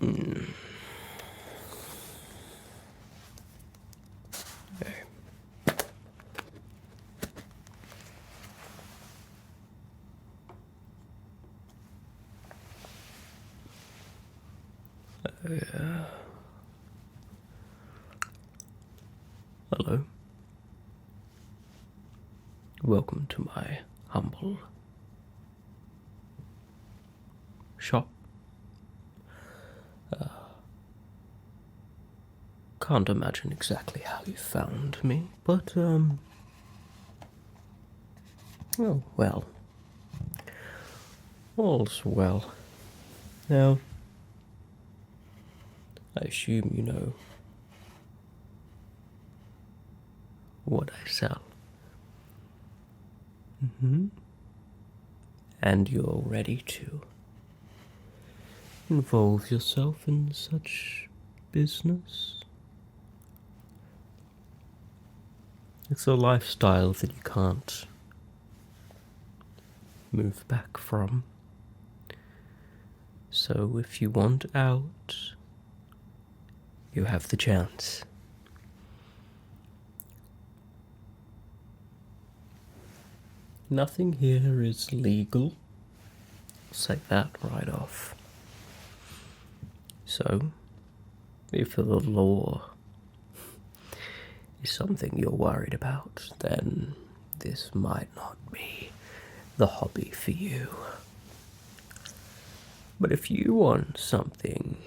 Okay. Hello. Welcome to my humble shop. Can't imagine exactly how you found me, but, oh, well. All's well. Now, I assume you know what I sell. And you're ready to involve yourself in such business? It's a lifestyle that you can't move back from. So if you want out, you have the chance. Nothing here is legal. I'll say that right off. So, if the law is something you're worried about, then this might not be the hobby for you. But if you want something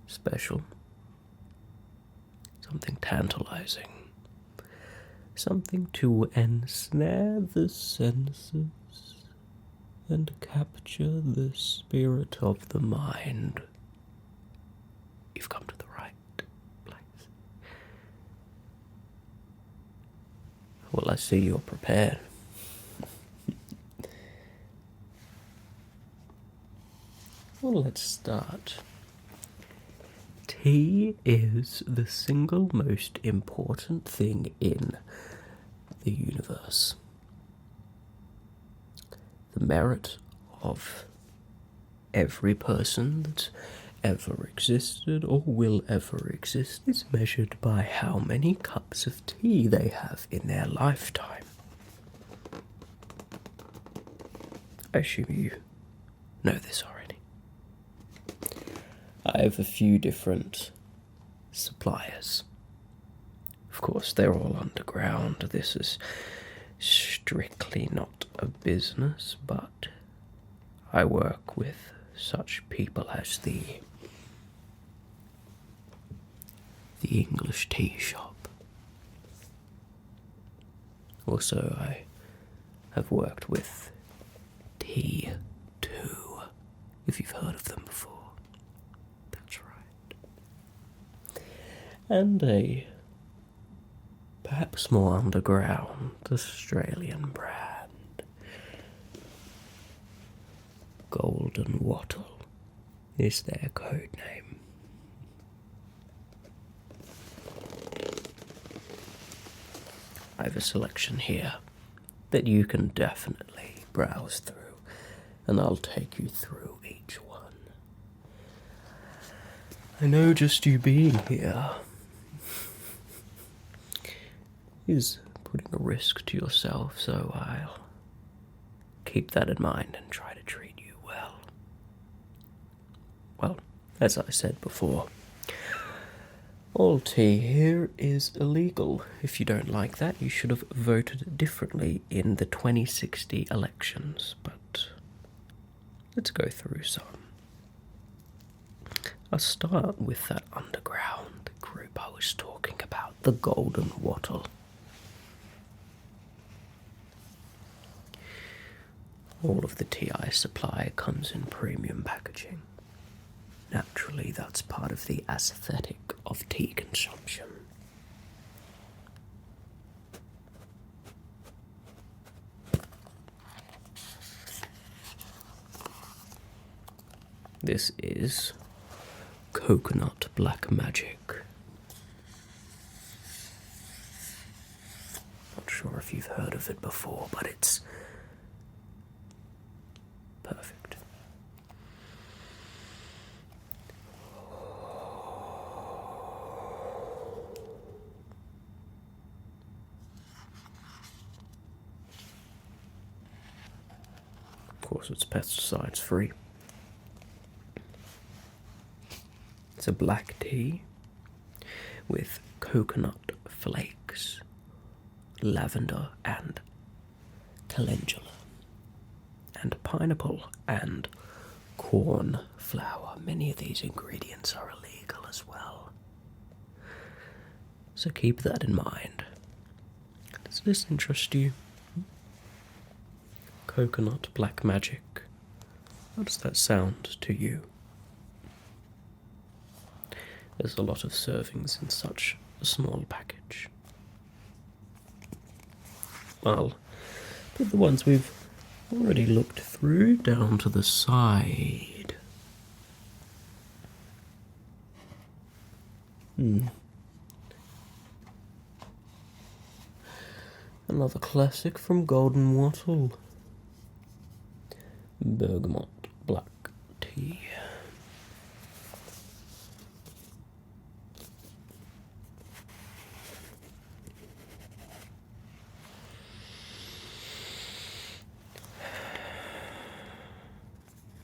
special, something tantalizing, something to ensnare the senses and capture the spirit of the mind, you've come to the right place. Well, I see you're prepared. Well, let's start. Tea is the single most important thing in the universe. The merit of every person that's ever existed or will ever exist is measured by how many cups of tea they have in their lifetime. I assume you know this already. I have a few different suppliers. Of course, they're all underground. This is strictly not a business, but I work with such people as the English tea shop. Also, I have worked with Tea 2, if you've heard of them before. That's right. And a perhaps more underground Australian brand, Golden Wattle is their code name. I have a selection here that you can definitely browse through, and I'll take you through each one. I know just you being here is putting a risk to yourself, so I'll keep that in mind and try to treat you well. Well, as I said before, all tea here is illegal. If you don't like that, you should have voted differently in the 2060 elections, but let's go through some. I'll start with that underground group I was talking about, the Golden Wattle. All of the tea I supply comes in premium packaging. Naturally, that's part of the aesthetic of tea consumption. This is Coconut Black Magic. Not sure if you've heard of it before, but it's perfect. course, it's pesticides free. It's a black tea with coconut flakes, lavender and calendula, and pineapple and corn flour. Many of these ingredients are illegal as well, so keep that in mind. Does this interest you? Coconut black magic. How does that sound to you? There's a lot of servings in such a small package. I'll put the ones we've already looked through down to the side. Another classic from Golden Wattle. Bergamot Black Tea.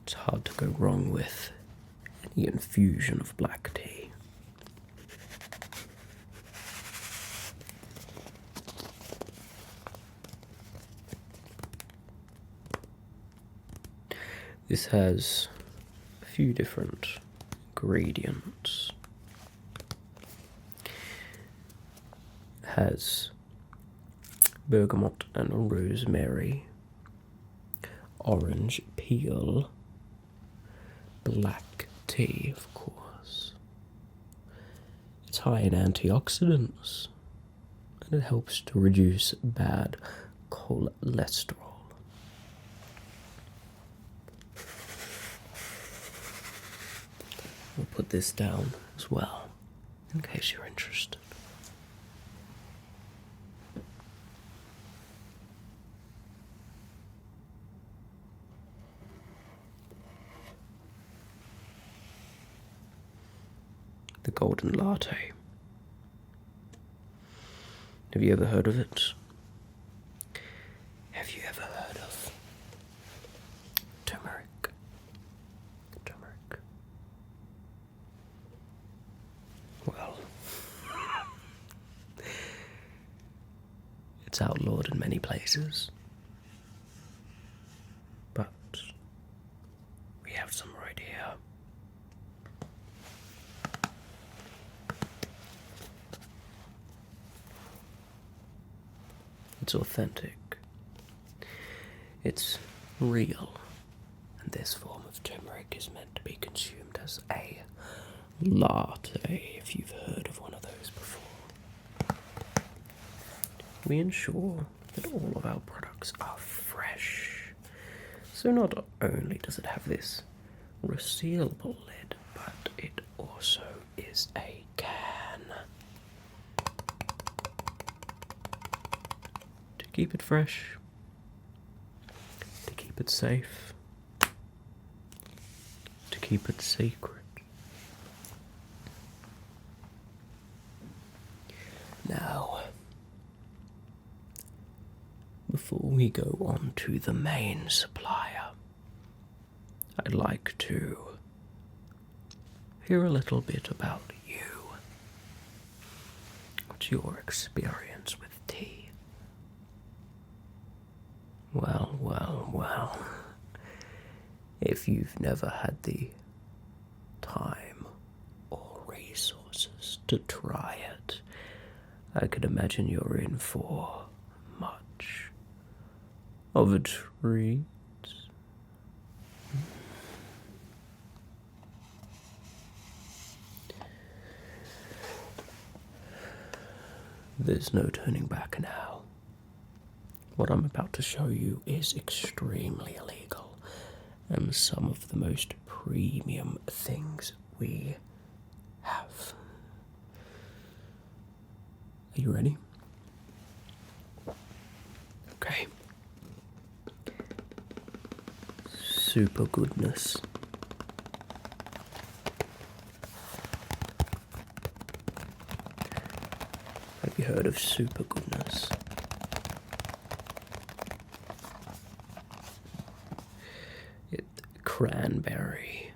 It's hard to go wrong with any infusion of black tea. This has a few different ingredients. It has bergamot and rosemary, orange peel, black tea, of course. It's high in antioxidants, and it helps to reduce bad cholesterol. We'll put this down as well, in case you're interested. The Golden Latte. Have you ever heard of it? Have you ever heard of turmeric? Well, it's outlawed in many places, but we have some right here. It's authentic. It's real. And this form of turmeric is meant to be consumed as a latte, if you've heard of one of those before. We ensure that all of our products are fresh. So not only does it have this resealable lid, but it also is a can. To keep it fresh, to keep it safe, to keep it secret. Now, before we go on to the main supplier, I'd like to hear a little bit about you. What's your experience with tea? Well, if you've never had the time or resources to try it, I could imagine you're in for much of a treat. There's no turning back now. What I'm about to show you is extremely illegal, and some of the most premium things we have. Are you ready? Okay. Super goodness. Have you heard of super goodness? cranberry,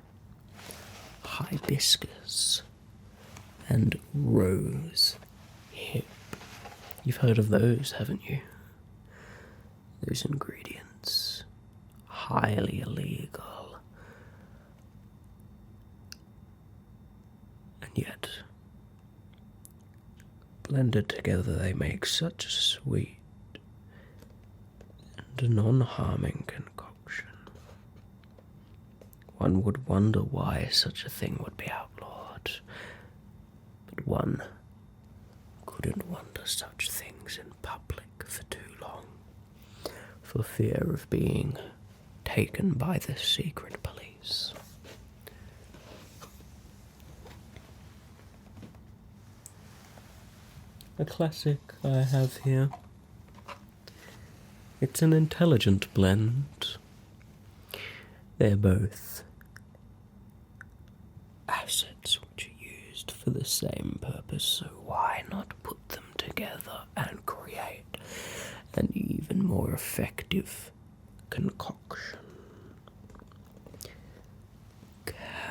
hibiscus, and rose hip. You've heard of those, haven't you? Those ingredients, highly illegal, and yet blended together they make such a sweet and non-harming concoction. One would wonder why such a thing would be outlawed, but one couldn't wonder such things in public for too long, for fear of being taken by the secret police. A classic I have here. It's an intelligent blend. They're both assets which are used for the same purpose, so why not put them together and create an even more effective concoction?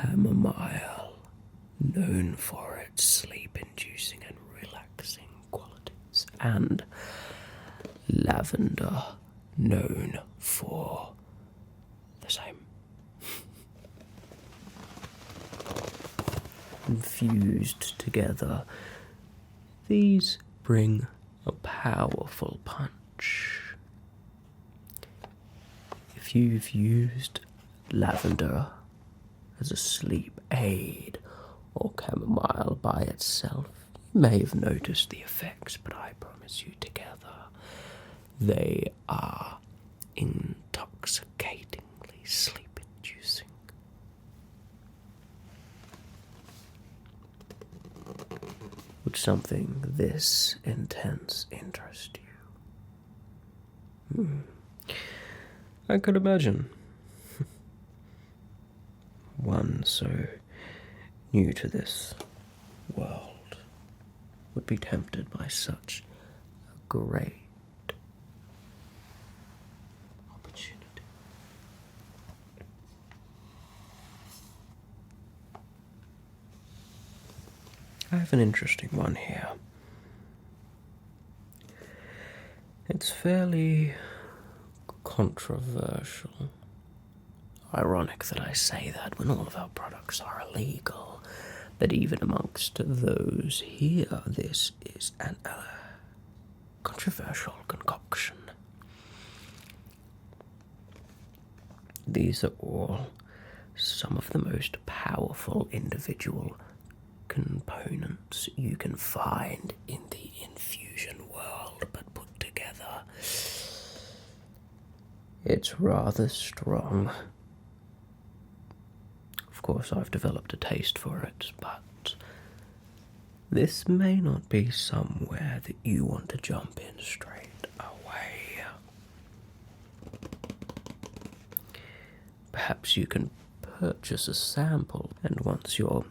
Chamomile, known for its sleep-inducing and relaxing qualities, and lavender, known for the same. Infused together, these bring a powerful punch. If you've used lavender as a sleep aid or chamomile by itself, you may have noticed the effects, but I promise you together, they are intoxicatingly sleep-inducing. Would something this intense interest you? I could imagine. One so new to this world would be tempted by such a great opportunity. I have an interesting one here. It's fairly controversial. Ironic that I say that when all of our products are illegal, but even amongst those here, this is an controversial concoction. These are all some of the most powerful individual components you can find in the infusion world, but put together, it's rather strong. Of course, I've developed a taste for it, but this may not be somewhere that you want to jump in straight away. Perhaps you can purchase a sample, and once your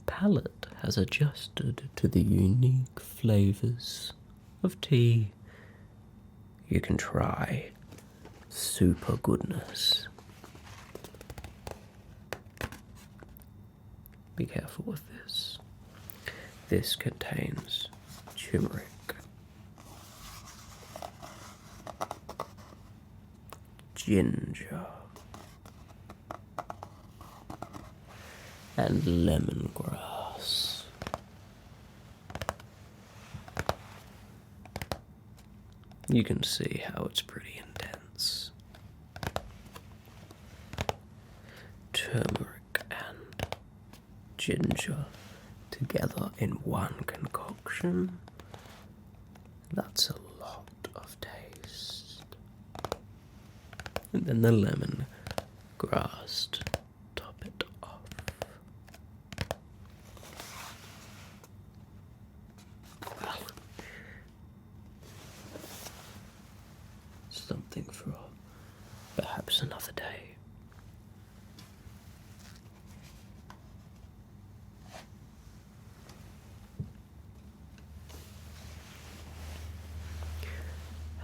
palate has adjusted to the unique flavors of tea, you can try super goodness. Be careful with this. This contains turmeric, ginger, and lemongrass. You can see how it's pretty intense. Turmeric and ginger together in one concoction. That's a lot of taste. And then the lemongrass to top it off. Well, something for perhaps another day.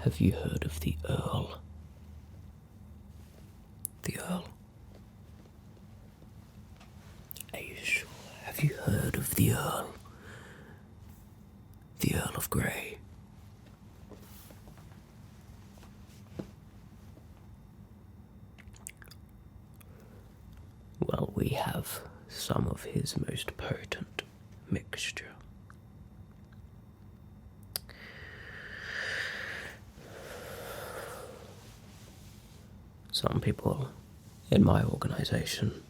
Have you heard of the Earl? The Earl The Earl. The Earl of Grey. Well, we have some of his most potent mixture. Some people in my organization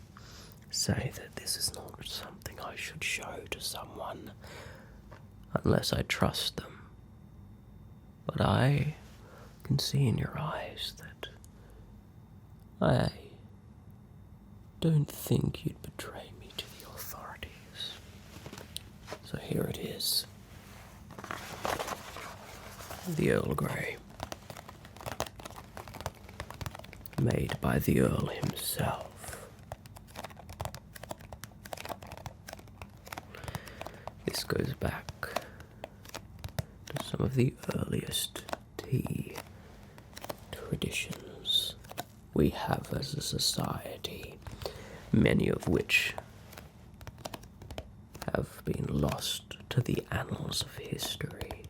say that this is not something I should show to someone unless I trust them. But I can see in your eyes that I don't think you'd betray me to the authorities. So here it is. The Earl Grey. Made by the Earl himself. This goes back to some of the earliest tea traditions we have as a society, many of which have been lost to the annals of history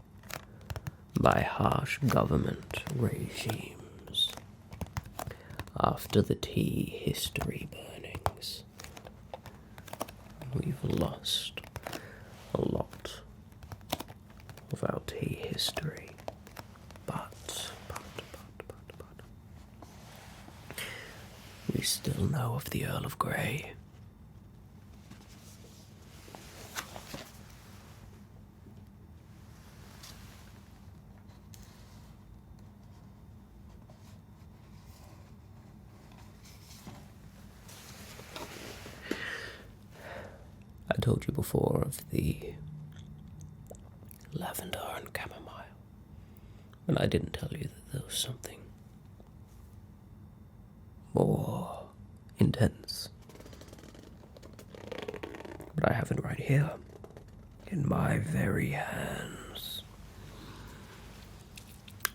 by harsh government regimes after the tea history burnings. We've lost a lot of our tea history, but we still know of the Earl of Grey. I told you before of the lavender and chamomile, and I didn't tell you that there was something more intense. But I have it right here, in my very hands.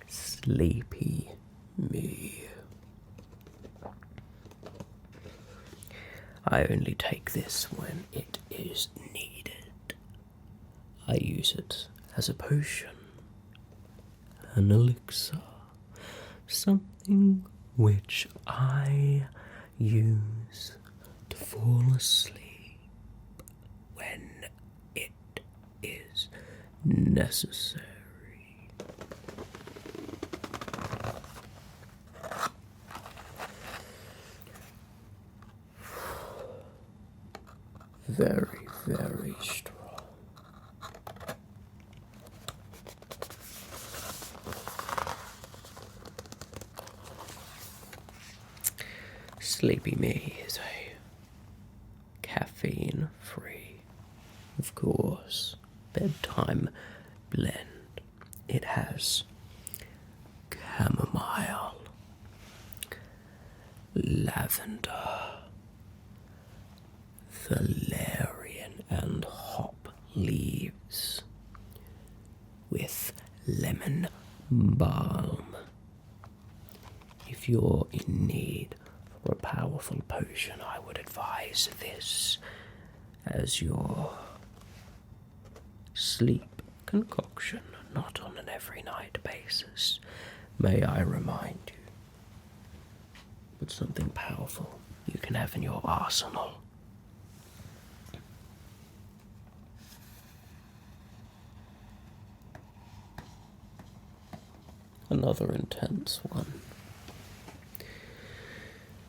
Sleepy me. I only take this when it is needed. I use it as a potion, an elixir, something which I use to fall asleep when it is necessary. Very, very strong. Sleepy Me is a caffeine-free, of course, bedtime blend. It has chamomile, lavender, valerian and hop leaves with lemon balm. If you're in need for a powerful potion, I would advise this as your sleep concoction, not on an every night basis, may I remind you. But something powerful you can have in your arsenal. Another intense one.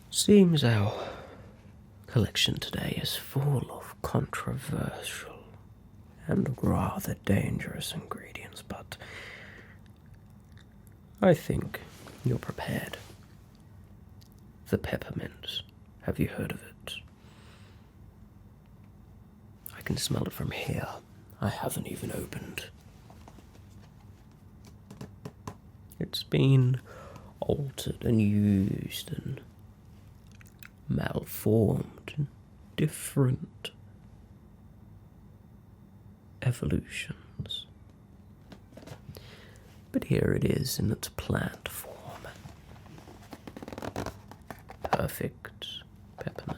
Seems our collection today is full of controversial and rather dangerous ingredients, but I think you're prepared. The peppermint. Have you heard of it? I can smell it from here. I haven't even opened. It's been altered and used and malformed in different evolutions. But here it is in its plant form. Perfect peppermint.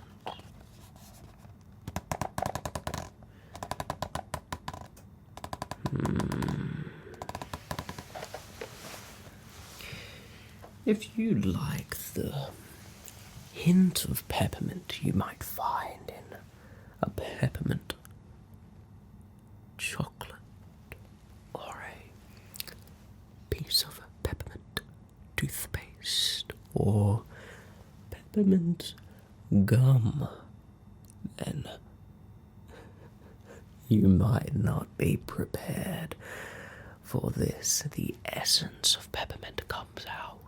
If you like the hint of peppermint you might find in a peppermint chocolate or a piece of peppermint toothpaste or peppermint gum, then you might not be prepared for this. The essence of peppermint comes out.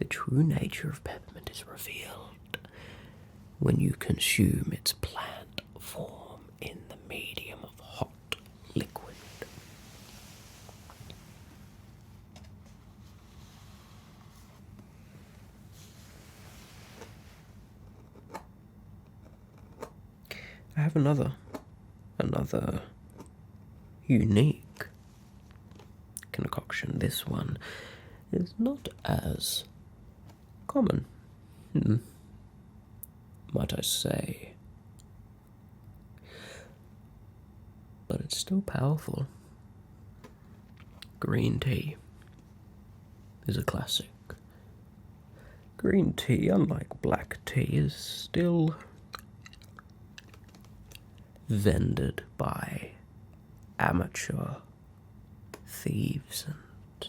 The true nature of peppermint is revealed when you consume its plant form in the medium of hot liquid. I have another unique concoction. This one is not as common, might I say, but it's still powerful. Green tea is a classic. Green tea, unlike black tea, is still vended by amateur thieves and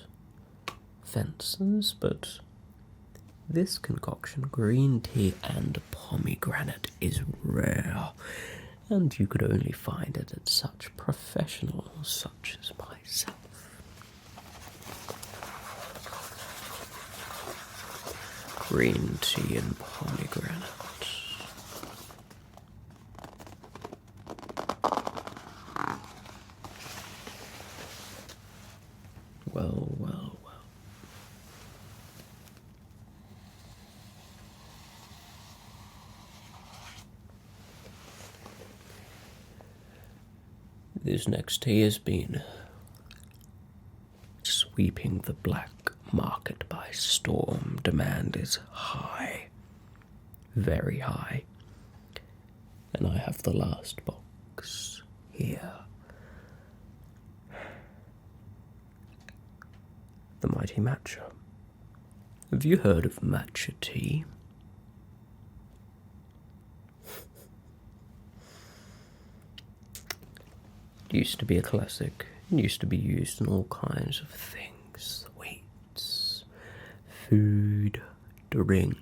fencers, but this concoction, green tea and pomegranate, is rare, and you could only find it at such professionals such as myself. Green tea and pomegranate. Well, well, well. This next tea has been sweeping the black market by storm. Demand is high, very high. And I have the last box here. The mighty matcha. Have you heard of matcha tea? It used to be a classic. It used to be used in all kinds of things. Sweets, food, drink.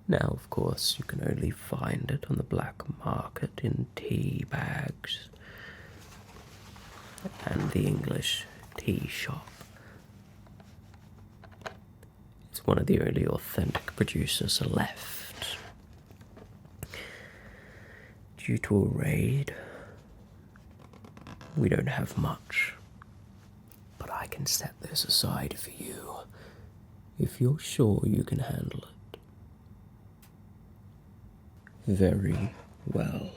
Now, of course, you can only find it on the black market in tea bags and the English tea shop. It's one of the only authentic producers left. Due to a raid, we don't have much, but I can set this aside for you if you're sure you can handle it. Very well.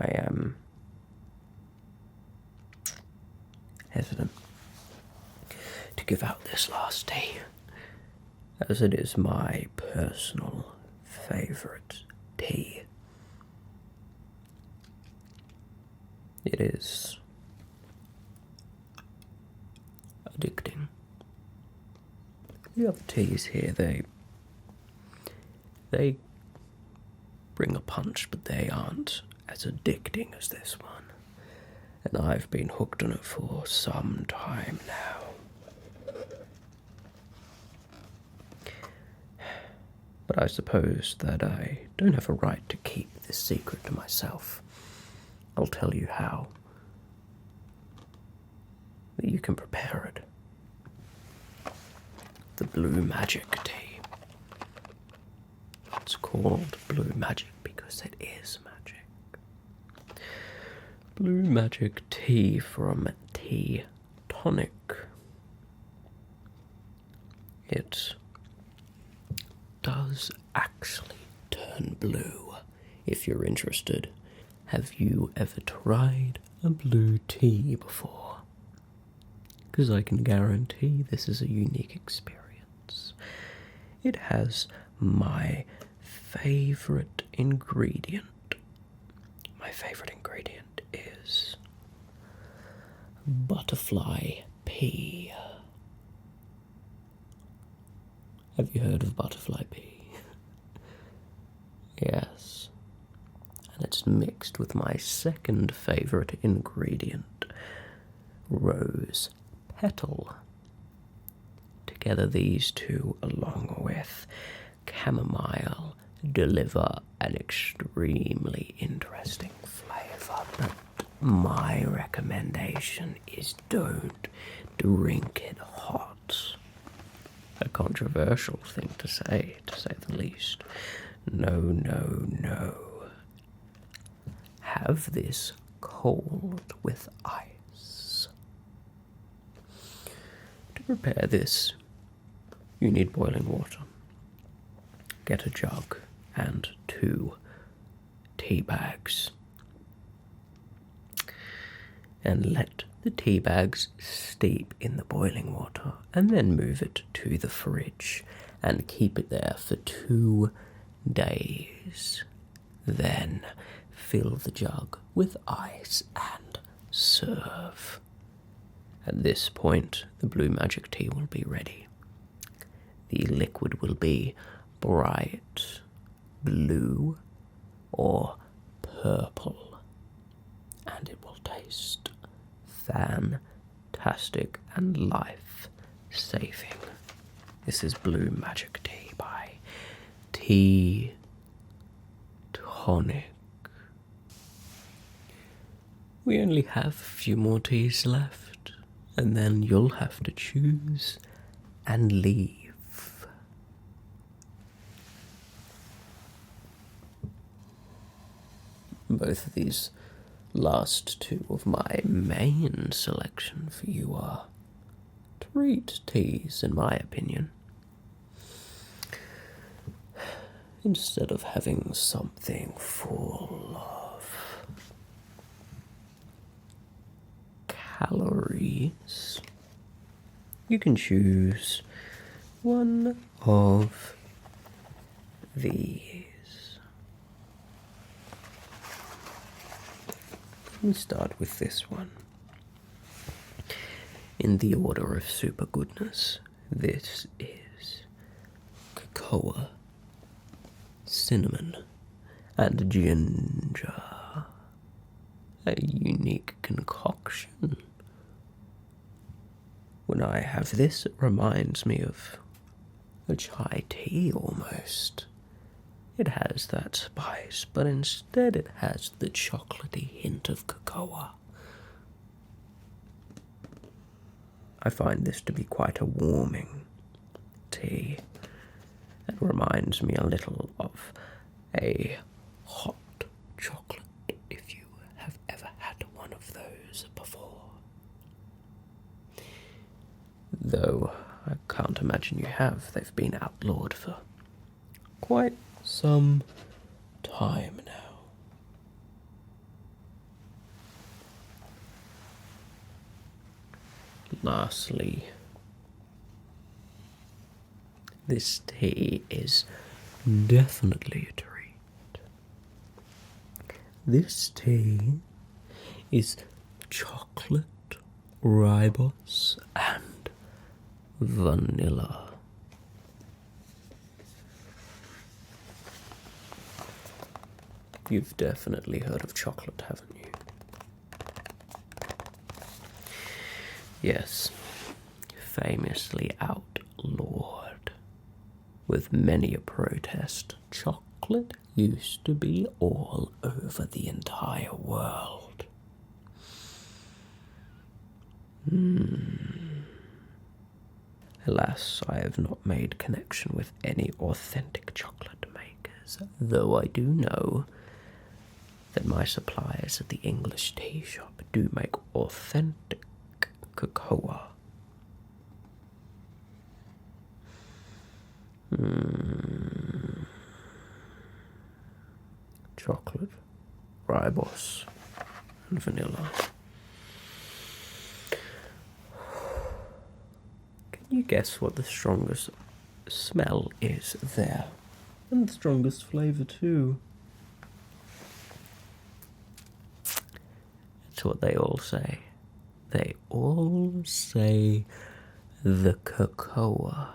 I am hesitant to give out this last tea, as it is my personal favourite tea. It is addicting. The other teas here, they bring a punch, but they aren't as addicting as this one. And I've been hooked on it for some time now. But I suppose that I don't have a right to keep this secret to myself. I'll tell you how. That you can prepare it. The blue magic tea. It's called blue magic because it is magic. Blue magic tea from Tea Tonic. It does actually turn American blue, if you're interested. Have you ever tried a blue tea before? Because I can guarantee this is a unique experience. It has my favourite ingredient. My favourite ingredient is butterfly pea. Have you heard of butterfly pea? Yes. And it's mixed with my second favourite ingredient, rose petal. Together these two, along with chamomile, deliver an extremely interesting flavour. But my recommendation is don't drink it hot. A controversial thing to say the least. No, no, no. Have this cold with ice. To prepare this, you need boiling water. Get a jug and 2 tea bags. And let the tea bags steep in the boiling water, and then move it to the fridge and keep it there for 2 days. Then fill the jug with ice and serve. At this point, the blue magic tea will be ready. The liquid will be bright blue or purple, and it will taste fantastic and life-saving. This is Blue Magic Tea by Tea Tonic. We only have a few more teas left, and then you'll have to choose and leave. Both of these last 2 of my main selection for you are treat teas, in my opinion. Instead of having something full of calories, you can choose one of these. Let me start with this one. In the order of super goodness, this is Kokoa, cinnamon, and ginger. A unique concoction. When I have this, it reminds me of a chai tea almost. It has that spice, but instead it has the chocolatey hint of cocoa. I find this to be quite a warming tea. It reminds me a little of a hot chocolate, if you have ever had one of those before. Though I can't imagine you have. They've been outlawed for quite some time now. Lastly, this tea is definitely a treat. This tea is chocolate, ribose, and vanilla. You've definitely heard of chocolate, haven't you? Yes, famously outlawed. With many a protest, chocolate used to be all over the entire world. Alas, I have not made connection with any authentic chocolate makers, though I do know that my suppliers at the English tea shop do make authentic cocoa. chocolate, ribose, and vanilla. Can you guess what the strongest smell is there? And the strongest flavour too. That's what they all say. They all say the Kokoa,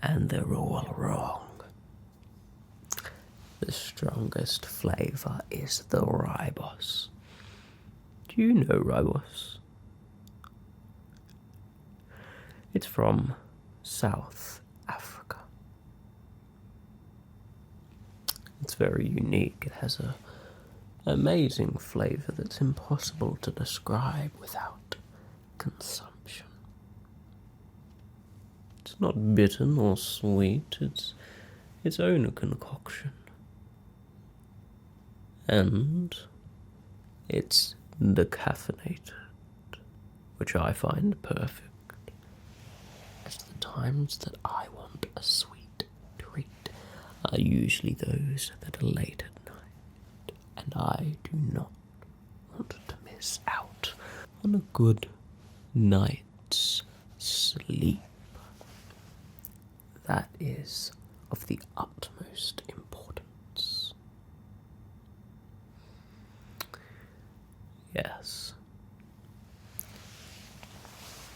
and they're all wrong. The strongest flavour is the Ribose. Do you know Ribose? It's from South Africa. It's very unique. It has an amazing flavour that's impossible to describe without consumption. It's not bitter nor sweet. It's its own concoction. And it's decaffeinated, which I find perfect. As the times that I want a sweet treat are usually those that are late at night, and I do not want to miss out on a good night's sleep. That is of the utmost importance. Yes.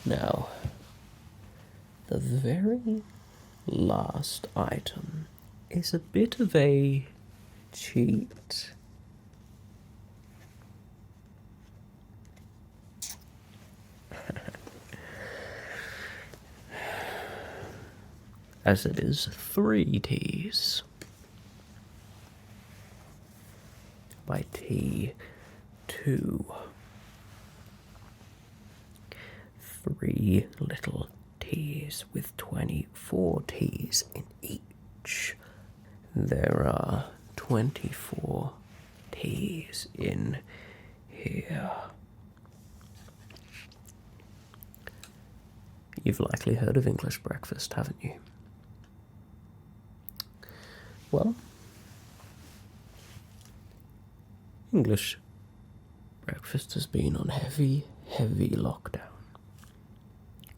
Now, the very last item is a bit of a cheat. As it is 3 teas. By tea 2. 3 little teas with 24 teas in each. There are 24 teas in here. You've likely heard of English breakfast, haven't you? Well, English breakfast has been on heavy lockdown.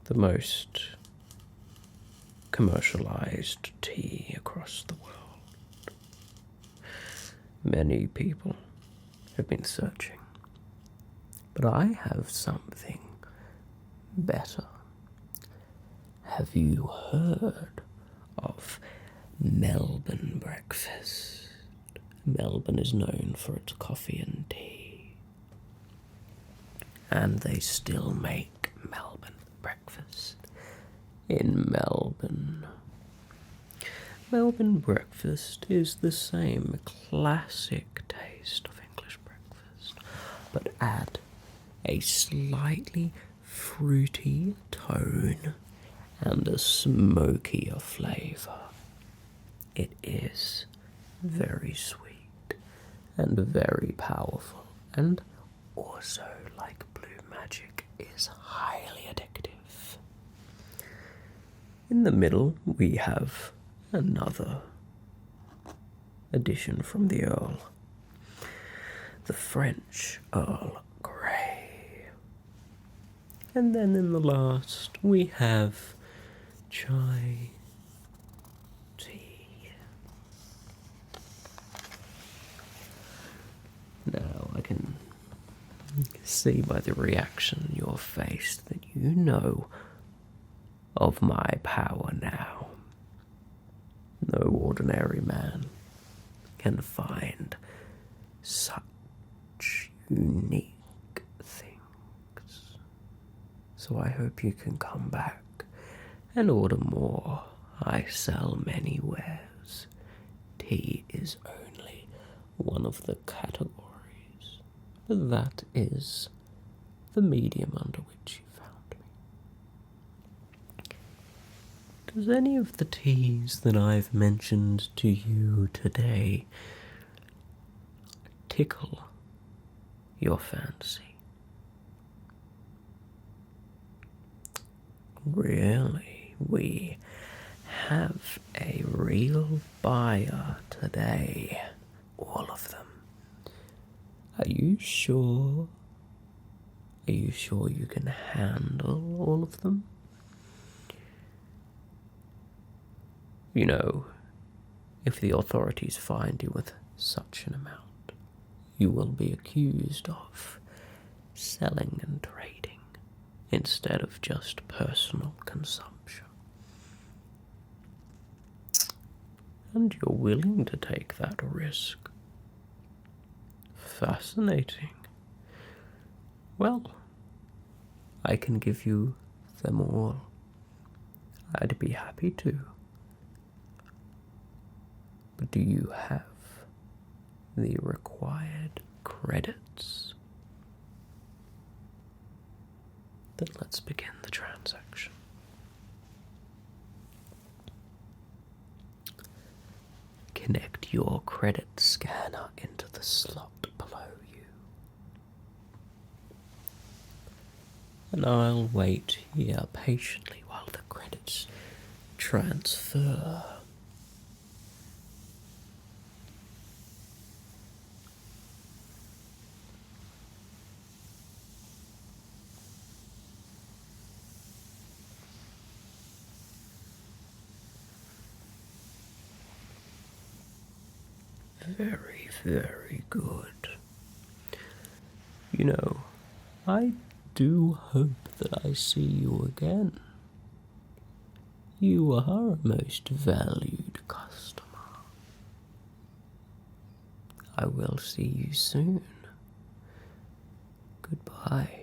The most commercialized tea across the world. Many people have been searching. But I have something better. Have you heard of Melbourne breakfast? Melbourne is known for its coffee and tea. And they still make Melbourne breakfast in Melbourne. Melbourne breakfast is the same classic taste of English breakfast, but add a slightly fruity tone and a smokier flavour. It is very sweet and very powerful, and also, like blue magic, is highly addictive. In the middle, we have another addition from the Earl. The French Earl of Grey. And then in the last, we have chai tea. Now, I can see by the reaction in your face that you know of my power now. No ordinary man can find such unique things. So I hope you can come back and order more. I sell many wares. Tea is only one of the categories, but that is the medium under which you found me. Does any of the teas that I've mentioned to you today tickle your fancy? Really, we have a real buyer today. All of them. Are you sure? Are you sure you can handle all of them? You know, if the authorities find you with such an amount, you will be accused of selling and trading instead of just personal consumption. And you're willing to take that risk. Fascinating. Well, I can give you them all. I'd be happy to. But do you have the required credits? Then let's begin the transaction. Connect your credit scanner into the slot below you. And I'll wait here patiently while the credits transfer. Very, very good. You know, I do hope that I see you again. You are a most valued customer. I will see you soon. Goodbye.